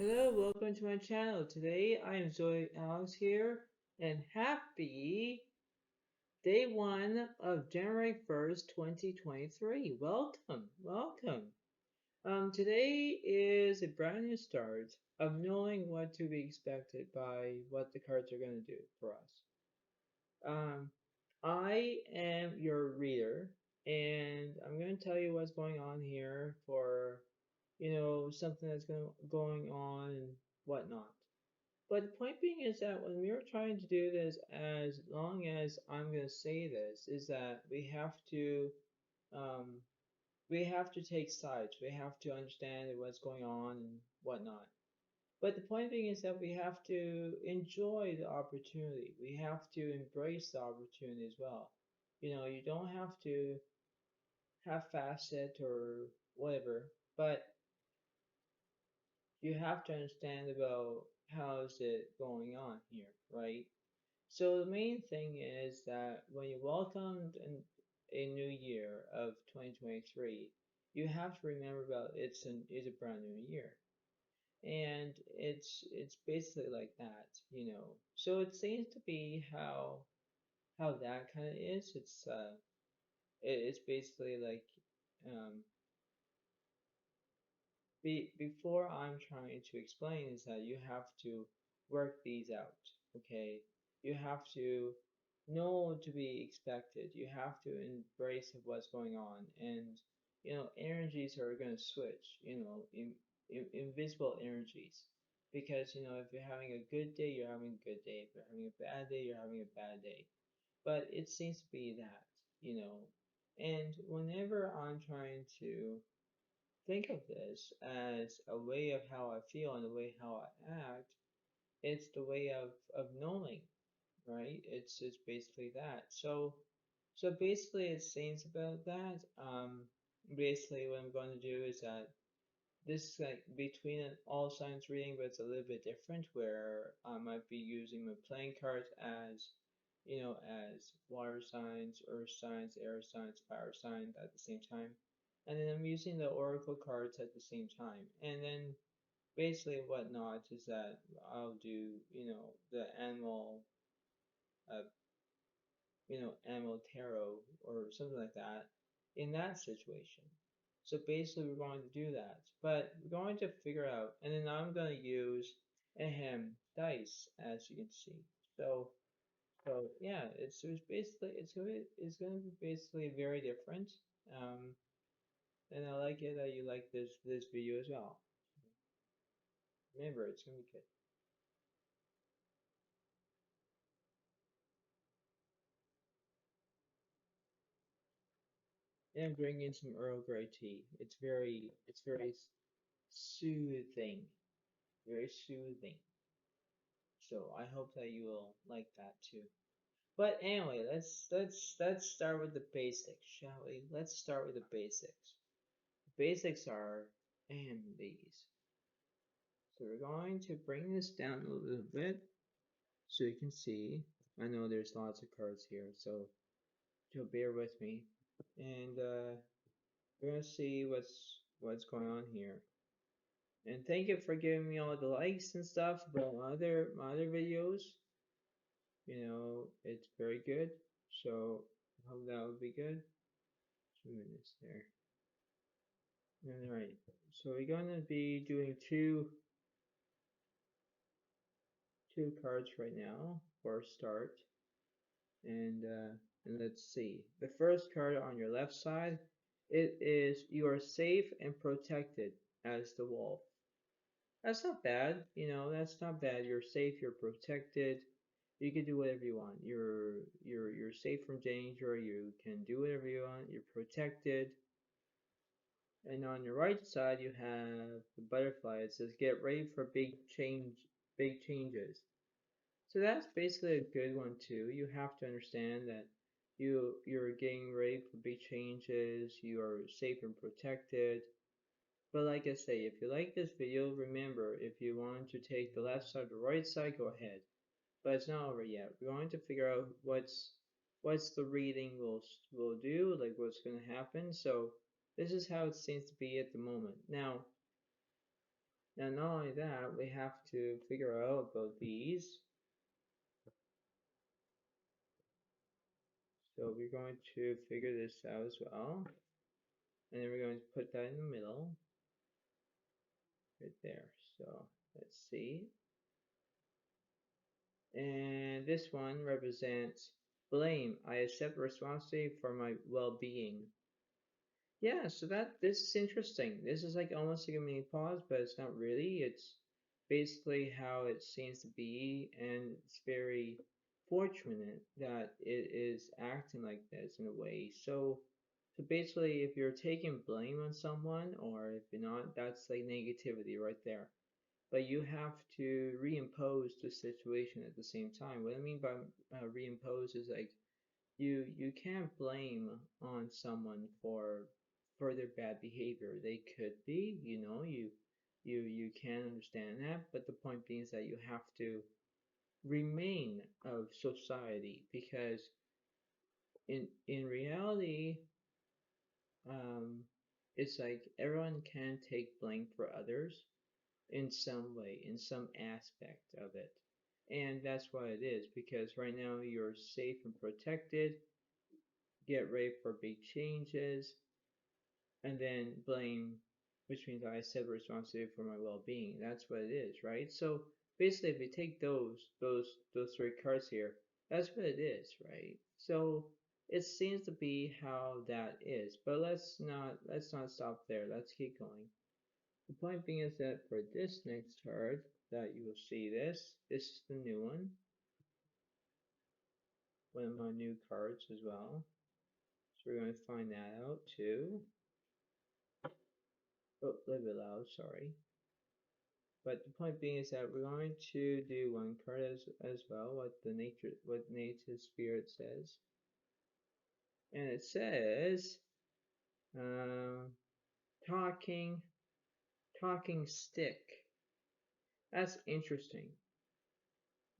Hello, welcome to my channel. Today I am Zoe Alex here, and happy day one of January 1st, 2023. Welcome. Today is a brand new start of knowing what to be expected by what the cards are going to do for us. I am your reader, and I'm going to tell you what's going on here for, something that's going on and whatnot. But the point being is that when we are trying to do this, as long as I'm going to say this, is that um, we have to take sides. We have to understand what's going on and whatnot. But the point being is that we have to enjoy the opportunity. We have to embrace the opportunity as well. You don't have to half-ass it or whatever, but you have to understand about how is it going on here, right? So the main thing is that when you welcomed a new year of 2023, you have to remember about it's a brand new year, and it's basically like that. So it seems to be how that kind of is. It's basically like um before I'm trying to explain is that you have to work these out, okay? You have to know to be expected. You have to embrace of what's going on, and energies are going to switch. Invisible energies, because if you're having a good day, you're having a good day. If you're having a bad day, you're having a bad day. But it seems to be that, you know. And whenever I'm trying to think of this as a way of how I feel and the way how I act, it's the way of knowing, right? It's basically that. So basically it seems about that. Basically what I'm going to do is that this is like between an all signs reading, but it's a little bit different where I might be using my playing cards as as water signs, earth signs, air signs, fire signs at the same time. And then I'm using the oracle cards at the same time. And then basically whatnot is that I'll do, the uh, animal tarot or something like that in that situation. So basically we're going to do that, but we're going to figure out, and then I'm going to use dice, as you can see. So yeah, it's basically it's going to be basically very different. Um, and I like it that you like this video as well. Remember, it's going to be good. And I'm bringing some Earl Grey tea. It's very soothing, very soothing. So I hope that you will like that too. But anyway, let's start with the basics, shall we? Let's start with the basics. The basics are these. So we're going to bring this down a little bit so you can see. I know there's lots of cards here, so bear with me. And we're gonna see what's going on here. And thank you for giving me all the likes and stuff about my other videos. It's very good. So I hope that will be good. 2 minutes there. Alright, so we're gonna be doing two cards right now for a start. And let's see. The first card on your left side, it is you are safe and protected as the wolf. That's not bad, that's not bad. You're safe, you're protected. You can do whatever you want. You're safe from danger, you can do whatever you want, you're protected. And on your right side you have the butterfly. It says get ready for big changes. So that's basically a good one too. You have to understand that you're getting ready for big changes, you are safe and protected. But like I say, if you like this video, remember, if you want to take the left side or the right side, go ahead. But it's not over yet. We're going to figure out what's the reading will do, like what's going to happen. So this is how it seems to be at the moment. Now, Now, not only that, we have to figure out about these. So we're going to figure this out as well. And then we're going to put that in the middle, right there. So let's see. And this one represents blame. I accept responsibility for my well-being. Yeah, so this is interesting. This is like almost like a mini pause, but it's not really. It's basically how it seems to be, and it's very fortunate that it is acting like this in a way. So basically, if you're taking blame on someone, or if you're not, that's like negativity right there. But you have to reimpose the situation at the same time. What I mean by reimpose is like you can't blame on someone for their bad behavior. They could be, you can understand that, but the point being is that you have to remain of society because in reality, um, it's like everyone can take blame for others in some way, in some aspect of it. And that's what it is because right now you're safe and protected, get ready for big changes, and then blame, which means I accept responsibility for my well-being. That's what it is, right? So basically, if you take those three cards here, that's what it is, right? So it seems to be how that is, but let's not stop there. Let's keep going. The point being is that for this next card, that you will see this is the new one of my new cards as well. So we're going to find that out too. Oh, a little bit loud, sorry. But the point being is that we're going to do one card as well, what nature spirit says. And it says, um, talking, talking stick. That's interesting.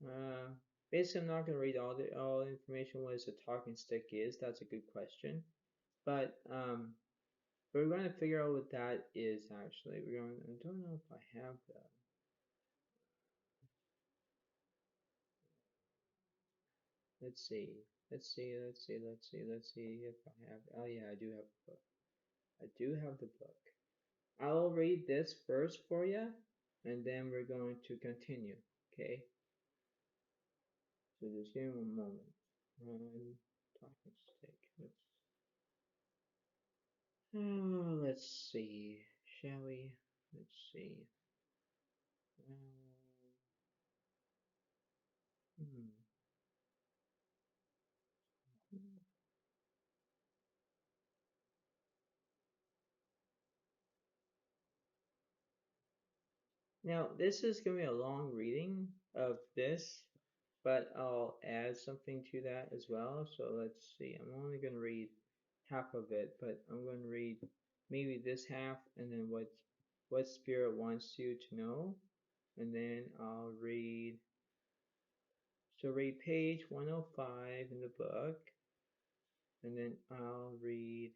Uh, Basically, I'm not going to read all the information what a talking stick is. That's a good question. But we're going to figure out what that is actually. I don't know if I have the. Let's see. Let's see if I have. Oh yeah, I do have the book. I do have the book. I'll read this first for you, and then we're going to continue. Okay. So just give me one moment. Talking stick. Let's see. Shall we? Let's see. Um, hmm. Now, this is going to be a long reading of this, but I'll add something to that as well. So let's see. I'm only going to read half of it, but I'm going to read maybe this half and then what spirit wants you to know. And then I'll read, so read page 105 in the book, and then I'll read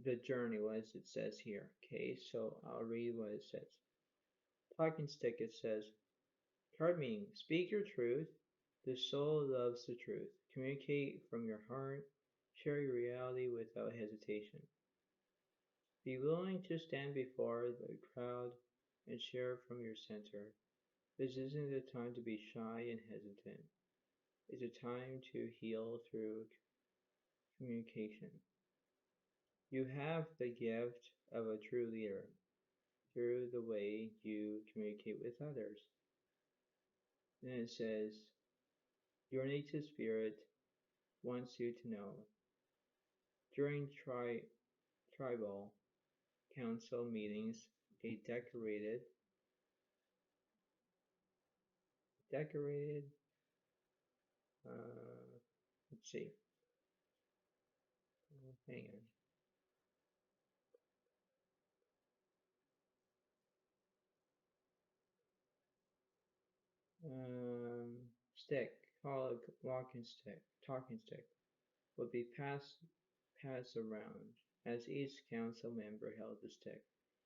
the journey, as it says here. Okay, so I'll read what it says. Talking stick, it says, card meaning, speak your truth. The soul loves the truth. Communicate from your heart. Share your reality without hesitation. Be willing to stand before the crowd and share from your center. This isn't a time to be shy and hesitant. It's a time to heal through communication. You have the gift of a true leader through the way you communicate with others. And it says, your native spirit wants you to know. During tribal council meetings, a decorated, let's see, hang on, stick, called a walking stick, talking stick, will be passed around. As each council member held the stick,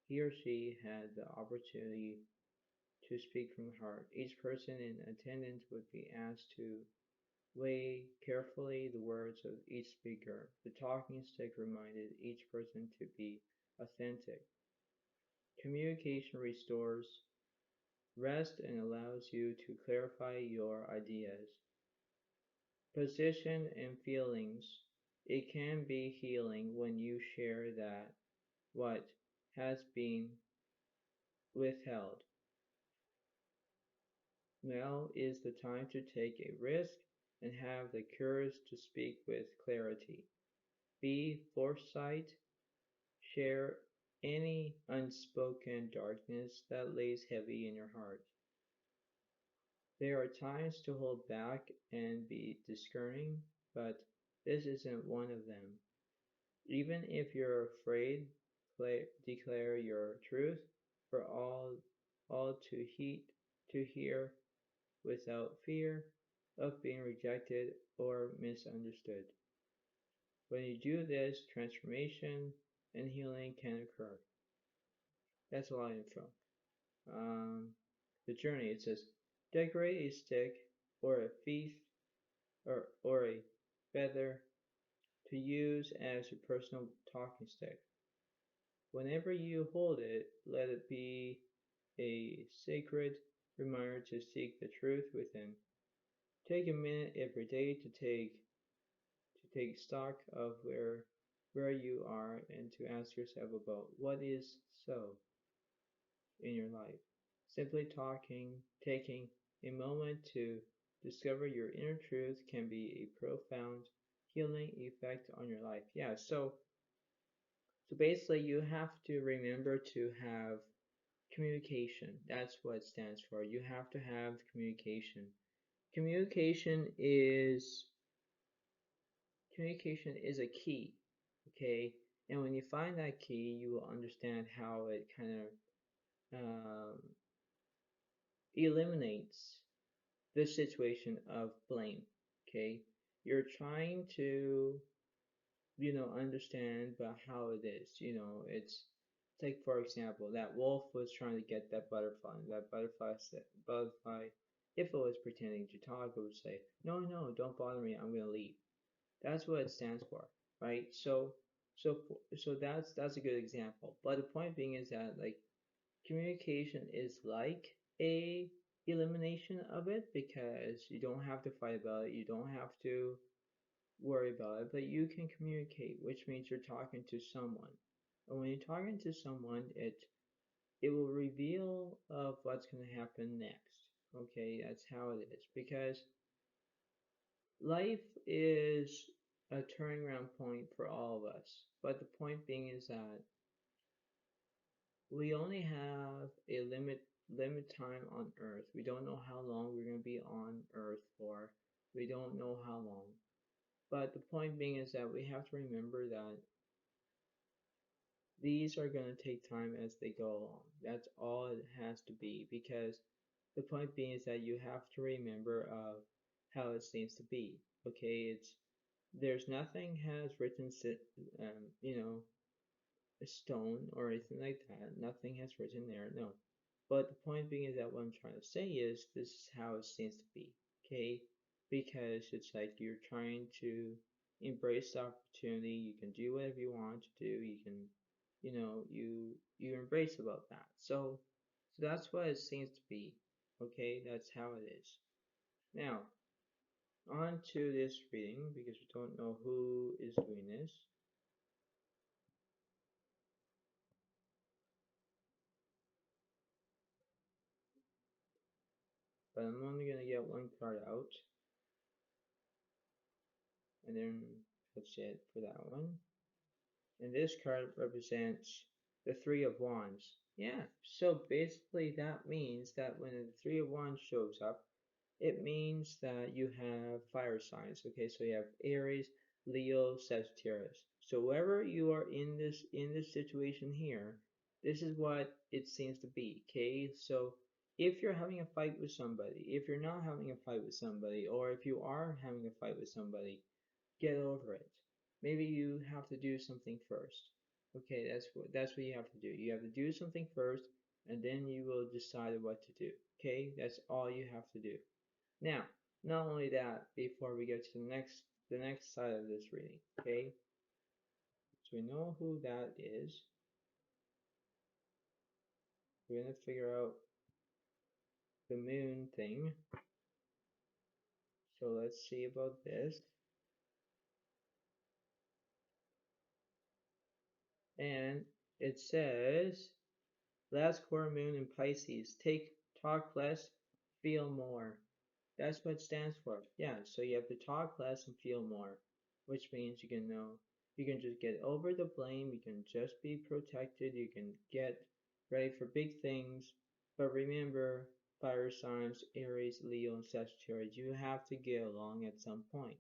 he or she had the opportunity to speak from the heart. Each person in attendance would be asked to weigh carefully the words of each speaker. The talking stick reminded each person to be authentic. Communication restores rest and allows you to clarify your ideas. Position and feelings. It can be healing when you share that what has been withheld. Now is the time to take a risk and have the courage to speak with clarity. Be foresight. Share any unspoken darkness that lays heavy in your heart. There are times to hold back and be discerning, but this isn't one of them. Even if you're afraid, declare your truth for all to hear without fear of being rejected or misunderstood. When you do this, transformation and healing can occur. That's a lot of info. The journey, it says, decorate a stick or a feast or a feather to use as your personal talking stick. Whenever you hold it, let it be a sacred reminder to seek the truth within. Take a minute every day to take stock of where you are and to ask yourself about what is so in your life. Simply taking a moment to discover your inner truth can be a profound healing effect on your life. Yeah, so basically you have to remember to have communication. That's what it stands for. You have to have communication. Communication is communication is a key, okay? And when you find that key, you will understand how it kind of eliminates the situation of blame, okay? You're trying to, understand about how it is, it's like, for example, that wolf was trying to get that butterfly, and that butterfly, if it was pretending to talk, it would say, no, no, don't bother me, I'm going to leave. That's what it stands for, right? So, so that's a good example. But the point being is that, like, communication is like a elimination of it because you don't have to fight about it, you don't have to worry about it, but you can communicate, which means you're talking to someone. And when you're talking to someone, it will reveal of what's going to happen next. Okay, that's how it is. Because life is a turning around point for all of us. But the point being is that we only have a limit time on Earth. We don't know how long we're going to be on Earth for. We don't know how long. But the point being is that we have to remember that these are going to take time as they go along. That's all it has to be, because the point being is that you have to remember how it seems to be. Okay, there's nothing has written, a stone or anything like that. Nothing has written there, no. But the point being is that what I'm trying to say is this is how it seems to be, okay? Because it's like you're trying to embrace the opportunity. You can do whatever you want to do. You can, you embrace about that. So that's what it seems to be, okay? That's how it is. Now, on to this reading, because we don't know who is doing this. But I'm only going to get one card out. And then that's it for that one. And this card represents the Three of Wands. Yeah, so basically that means that when the Three of Wands shows up, it means that you have fire signs. Okay, so you have Aries, Leo, Sagittarius. So wherever you are in this situation here, this is what it seems to be. Okay, so if you're having a fight with somebody, if you're not having a fight with somebody, or if you are having a fight with somebody, get over it. maybe you have to do something first. Okay, that's what you have to do. You have to do something first, and then you will decide what to do. Okay, that's all you have to do. Now, not only that, before we get to the next side of this reading, okay? So we know who that is. We're gonna figure out the moon thing. So let's see about this. And it says, last quarter moon in Pisces, talk less, feel more. That's what it stands for. Yeah, so you have to talk less and feel more, which means you can just get over the blame, you can just be protected, you can get ready for big things. But remember, fire signs, Aries, Leo, and Sagittarius, you have to get along at some point.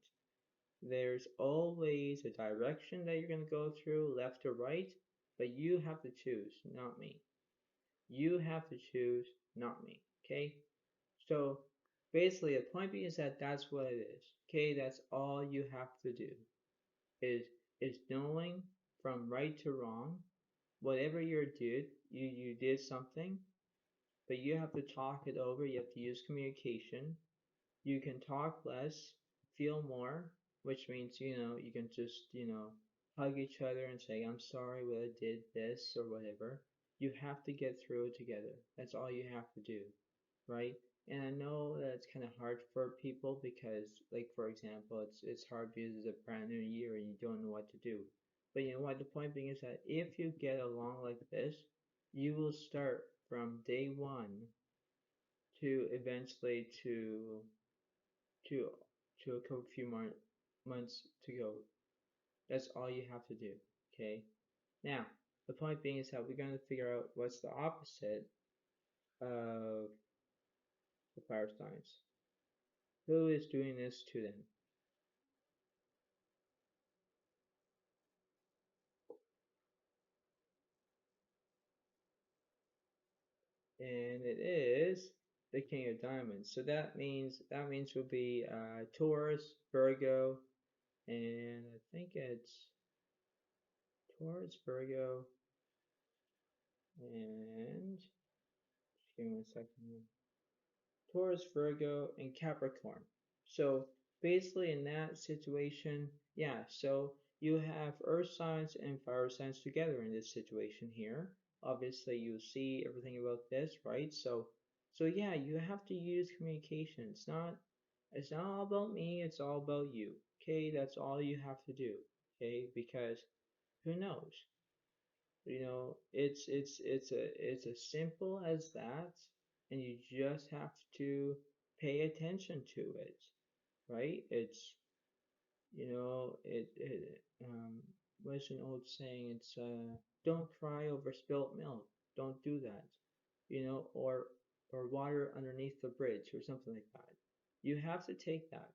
There's always a direction that you're going to go through, left or right, but you have to choose, not me. You have to choose, not me. Okay? So basically, the point being is that that's what it is. Okay? That's all you have to do is is knowing from right to wrong. Whatever you did something, but you have to talk it over. You have to use communication. You can talk less, feel more, which means, you can just, hug each other and say, I'm sorry when I did this or whatever. You have to get through it together. That's all you have to do, right? And I know that it's kind of hard for people because, like, for example, it's hard because it's a brand new year and you don't know what to do. But you know what? The point being is that if you get along like this, you will start from day one to eventually to to a few more months to go. That's all you have to do. Okay. Now, the point being is that we're going to figure out what's the opposite of the fire signs. Who is doing this to them? And it is the King of Diamonds. So that means will be Taurus, Virgo, and I think it's Taurus, Virgo, and just give me 1 second. Taurus, Virgo, and Capricorn. So basically in that situation, yeah, so you have earth signs and fire signs together in this situation here. Obviously you see everything about this, right? So yeah, you have to use communication. It's not all about me, it's all about you. Okay, that's all you have to do. Okay, because who knows? It's as simple as that, and you just have to pay attention to it, right? It's what's an old saying? It's don't cry over spilt milk. Don't do that, or water underneath the bridge or something like that. You have to take that.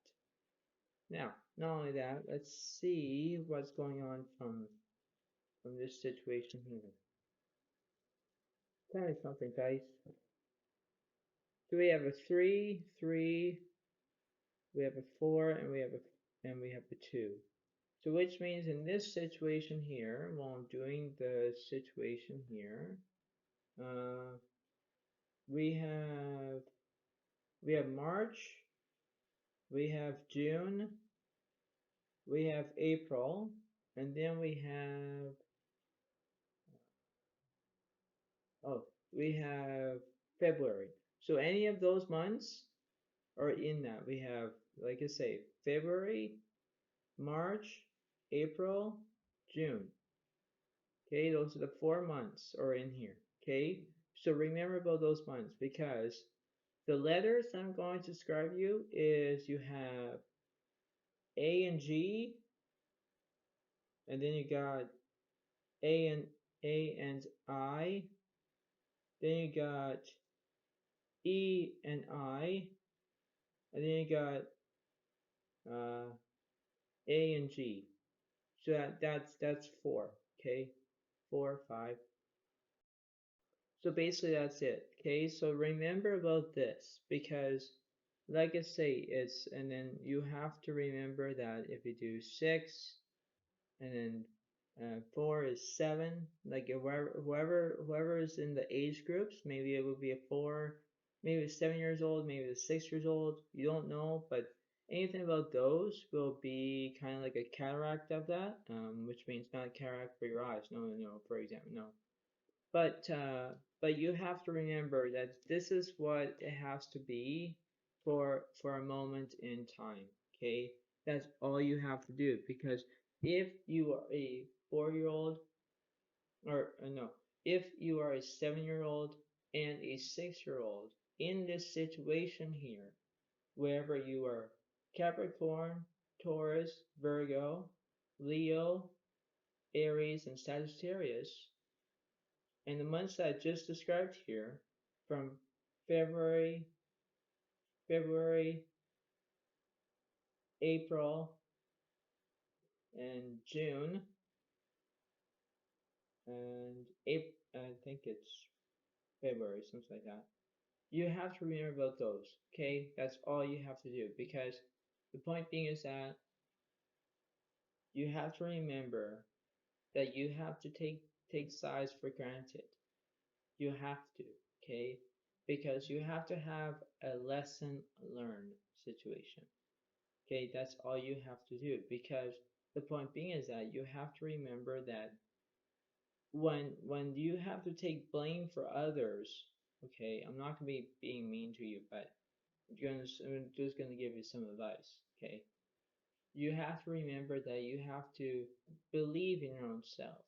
Now, not only that, let's see what's going on from this situation here. Tell me something, guys. So we have a 3, 3, we have a 4, and we have a 2. So which means in this situation here, while I'm doing the situation here, uh, we have we have March, we have June, we have April, and then oh, we have February. So any of those months are in that. We have, like I say, February, March, April, June. Okay, those are the 4 months are in here. Okay, so remember about those months because the letters I'm going to describe you is you have A and G, and then you got A and I, then you got E and I, and then you got uh, A and G. So that's 4. Okay, 4, 5. So basically that's it. Okay, so remember about this because like I say, and then you have to remember that if you do 6, and then 4 is 7. Like whoever is in the age groups, maybe it would be a 4, maybe it's 7 years old, maybe it's 6 years old. You don't know, but anything about those will be kind of like a cataract of that, which means not a cataract for your eyes. No, no, no. For example, no. But you have to remember that this is what it has to be for a moment in time. Okay, that's all you have to do, because if you are a 4-year-old, or no, if you are a 7-year-old and a 6-year-old in this situation here, wherever you are, Capricorn, Taurus, Virgo, Leo, Aries, and Sagittarius, and the months that I just described here, from February, February, April, and June, and April, I think it's February, something like that. You have to remember about those, okay? That's all you have to do, because the point being is that you have to remember that you have to take size for granted. You have to, okay? Because you have to have a lesson learned situation. Okay, that's all you have to do, because the point being is that you have to remember that when you have to take blame for others, okay, I'm not gonna be being mean to you, but I'm just gonna give you some advice, okay? You have to remember that you have to believe in your own self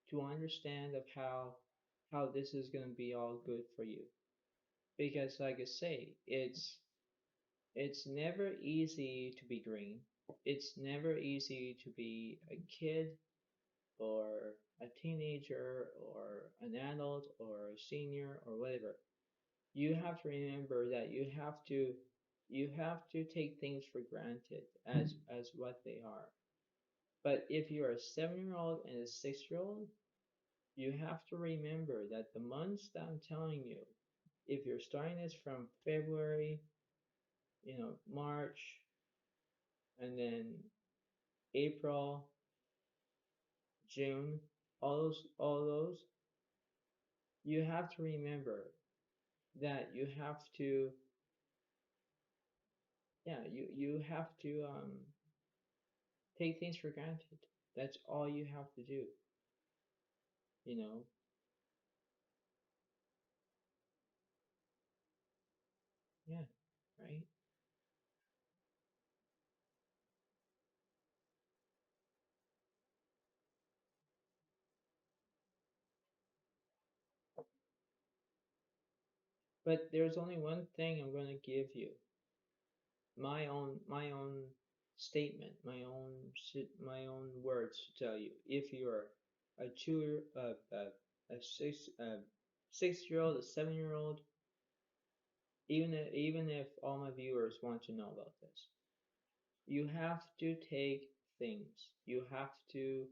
to understand of how this is gonna be all good for you. Because like I say, it's never easy to be green. It's never easy to be a kid or a teenager or an adult or a senior or whatever. You have to remember that you have to take things for granted as what they are. But if you're a 7-year-old and a 6-year-old, you have to remember that the months that I'm telling you, if you're starting this from February, March, and then April, June, all those, you have to remember that you have to, yeah, you have to take things for granted. That's all you have to do, you know. Yeah, right. But there's only one thing I'm going to give you. My own statement, my own words to tell you. If you're a 6-year-old, a 7-year-old, even if all my viewers want to know about this, you have to take things. You have to,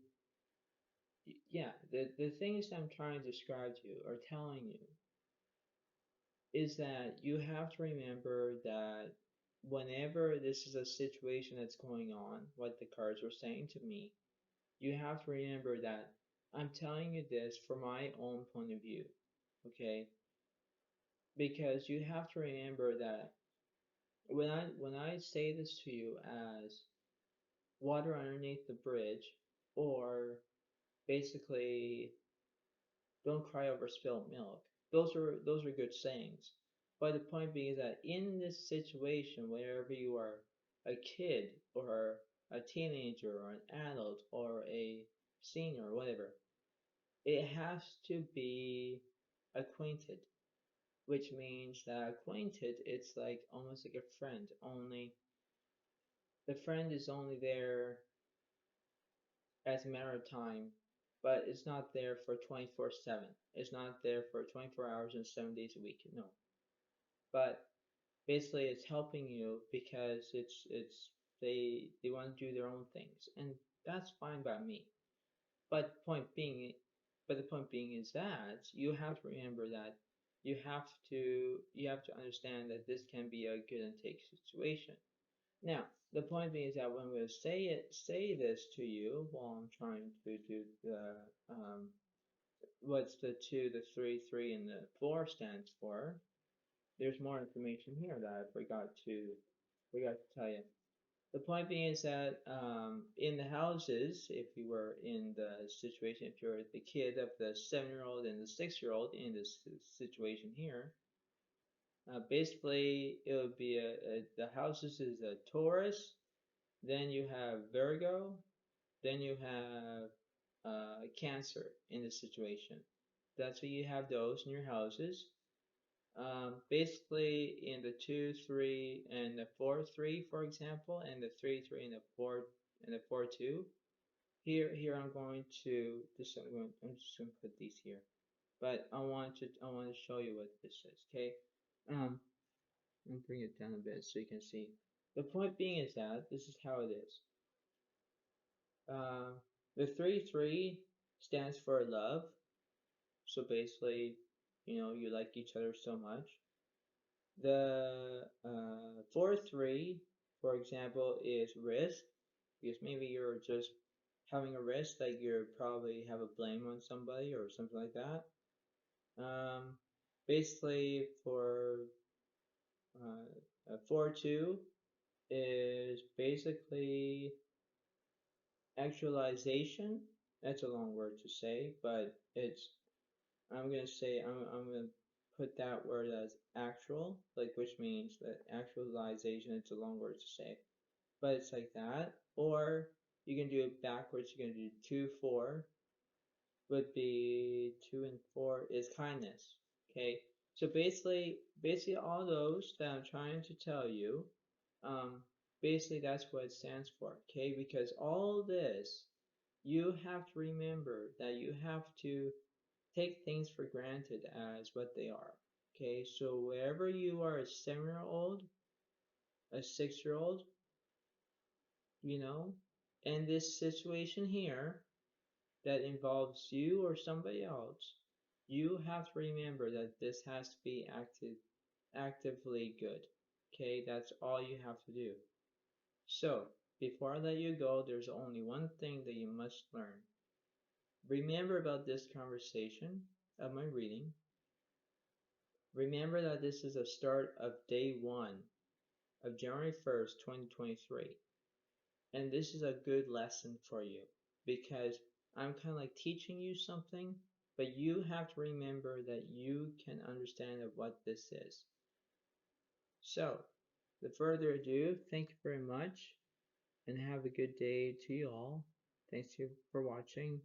yeah, the things I'm trying to describe to you or telling you is that you have to remember that whenever this is a situation that's going on, what the cards were saying to me, you have to remember that I'm telling you this from my own point of view, okay? Because you have to remember that when I say this to you as water underneath the bridge, or basically don't cry over spilled milk. Those are good sayings. But the point being is that in this situation, wherever you are a kid or a teenager or an adult or a senior or whatever, it has to be acquainted, which means that acquainted, it's like almost like a friend, only the friend is only there as a matter of time, but it's not there for 24/7. It's not there for 24 hours and 7 days a week. No. But basically it's helping you because they want to do their own things, and that's fine by me. But the point being is that you have to remember that you have to understand that this can be a give and take situation. Now, the point being is that when we say this to you while I'm trying to do the what's the 2, the 3, 3, and the 4 stands for, there's more information here that I forgot to tell you. The point being is that in the houses, if you were in the situation, if you're the kid of the 7-year-old and the 6-year-old in this situation here, basically it would be the houses is a Taurus, then you have Virgo, then you have Cancer in this situation. That's why you have those in your houses. Basically in the 2, 3, and the 4, 3, for example, and the 3, 3, and the 4, and the 4, 2. Here I'm going to this. I'm just going to put these here, but I want to show you what this is. Okay. I'll bring it down a bit so you can see. The point being is that this is how it is. The 3, 3 stands for love. So basically, you like each other so much. The 4, 3, for example, is risk, because maybe you're just having a risk, like you probably have a blame on somebody or something like that. Basically, for 4, 2 is basically actualization. That's a long word to say, but I'm gonna put that word as actual, like, which means that actualization. It's a long word to say, but it's like that. Or you can do it backwards. You can do 2, 4 would be 2 and 4 is kindness. Okay, so basically all those that I'm trying to tell you, basically that's what it stands for. Okay, because all this, you have to remember that you have to take things for granted as what they are. Okay, so wherever you are, a 7-year-old, a 6-year-old, and this situation here that involves you or somebody else, you have to remember that this has to be actively good. Okay, that's all you have to do. So, before I let you go, there's only one thing that you must learn. Remember about this conversation of my reading. Remember that this is a start of day 1 of January 1st, 2023. And this is a good lesson for you because I'm kind of like teaching you something, but you have to remember that you can understand what this is. So, without further ado, thank you very much and have a good day to you all. Thanks you for watching,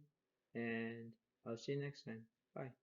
and I'll see you next time. Bye.